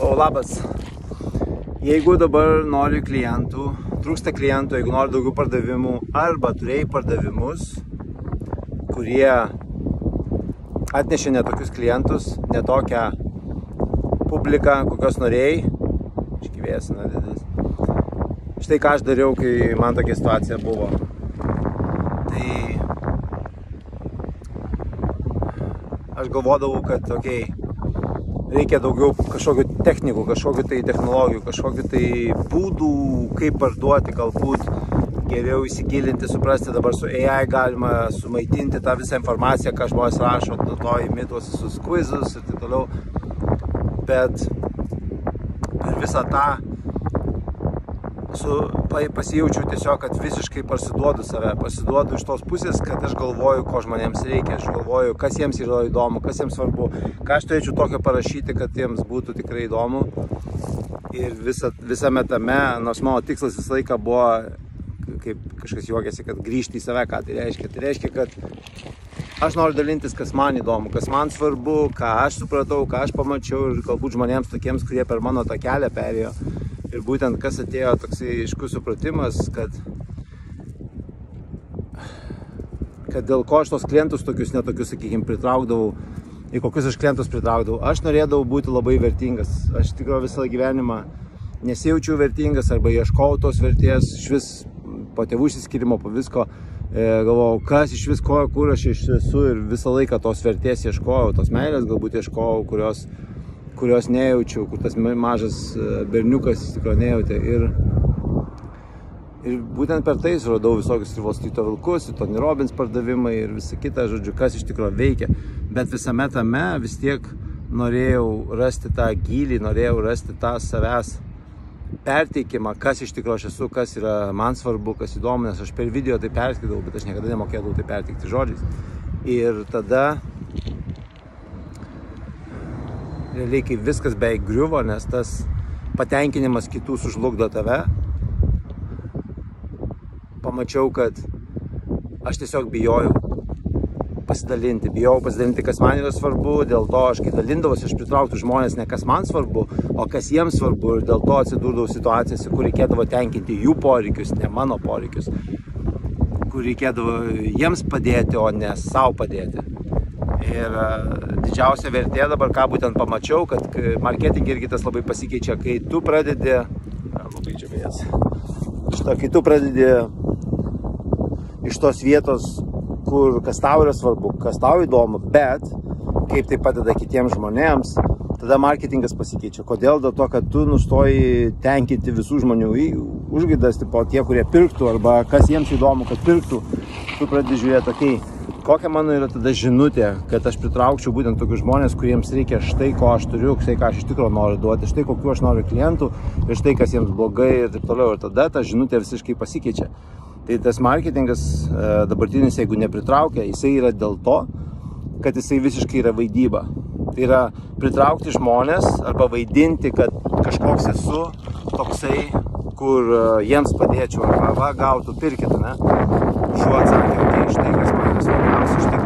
O labas. Jeigu dabar nori klientų, trūksta klientų, jeigu nori daugiau pardavimų arba turėjai pardavimus, kurie atnešė netokius klientus, netokią publiką, kokios norėjai, iškivėjęs nedidelis. Štai ką aš dariau, kai man tokia situacija buvo. Tai aš galvodavau, kad reikia daugiau kažkokių technikų, kažkokių tai technologijų, kažkokių tai būdų, kaip parduoti, galbūt geriau įsigilinti, suprasti. Dabar su AI galima sumaitinti tą visą informaciją, ką žmonės rašo, to imi tuos visus quizus ir taip toliau. Bet per visą tą pasijaučiau tiesiog, kad visiškai parsiduodu save, parsiduodu iš tos pusės, kad aš galvoju, ko žmonėms reikia, aš galvoju, kas jiems yra įdomu, kas jiems svarbu, ką aš turėčiau tokio parašyti, kad jiems būtų tikrai įdomu. Ir visame tame, nors mano tikslas visą laiką buvo, kaip kažkas juokiasi, kad grįžti į save, ką tai reiškia. Tai reiškia, kad aš noriu dalintis, kas man įdomu, kas man svarbu, ką aš supratau, ką aš pamačiau ir galbūt žmonėms tokiems, kurie per mano tą kelią perėjo. Ir būtent kas atėjo toksai aiškus supratimas, kad dėl ko aš tos klientus tokius netokius, sakykime, pritraukdavau, į kokius aš klientus pritraukdavau. Aš norėdavau būti labai vertingas. Aš tikrai visą gyvenimą nesijaučiau vertingas arba ieškojau tos vertės, iš vis po tėvų išsiskyrimo, po visko. Galvojau, kas iš vis, kur aš iš esu ir visą laiką tos vertės ieškojau, tos meilės galbūt ieškojau, kurios nejaučiau, kur tas mažas berniukas iš tikrųjų nejautė. Ir būtent per tai suradau visokius Wall Street'o vilkus, Tony Robbins pardavimai ir visa kita, žodžiu, kas iš tikrųjų veikia. Bet visame tame vis tiek norėjau rasti tą gylį, norėjau rasti tą savęs perteikimą, kas iš tikrųjų aš esu, kas yra man svarbu, kas įdomu, nes aš per video tai perskaitau, bet aš niekada nemokėdavau tai perteikti žodžiais. Ir tada realiai, kai viskas beveik griuvo, nes tas patenkinimas kitų sužlugdo tave, pamačiau, kad aš tiesiog bijojau pasidalinti, kas man yra svarbu, dėl to aš kai dalindavausi, aš pritrauktų žmonės ne kas man svarbu, o kas jiems svarbu, ir dėl to atsidurdavau situacijose, kur reikėdavo tenkinti jų poreikius, ne mano poreikius, kur reikėdavo jiems padėti, o ne savo padėti. Ir didžiausia vertė dabar, ką būtent pamačiau, kad marketinge irgi tas labai pasikeičia, kai tu pradedi, kai tu pradedi iš tos vietos, kur kas tau yra svarbu, kas tau įdomu, bet kaip tai padeda kitiems žmonėms, tada marketingas pasikeičia. Kodėl? Dėl to, kad tu nustoji tenkinti visų žmonių užgaidas, tipo tie, kurie pirktų, arba kas jiems įdomu, kad pirktų, tu pradedi žiūrėti, kokia mano yra tada žinutė, kad aš pritraukčiau būtent tokius žmonės, kuriems reikia štai, ko aš turiu, štai, ką aš iš tikrųjų noriu duoti, štai, kokiu aš noriu klientų ir štai, kas jiems blogai ir taip toliau. Ir tada ta žinutė visiškai pasikeičia. Tai tas marketingas dabartinis, jeigu nepritraukia, jisai yra dėl to, kad jisai visiškai yra vaidyba. Tai yra pritraukti žmonės arba vaidinti, kad kažkoks esu toksai, kur jiems padėčiau arba gautų pirkit, ne? Šuo atsakė, štai kas man yra svarbiausia, štai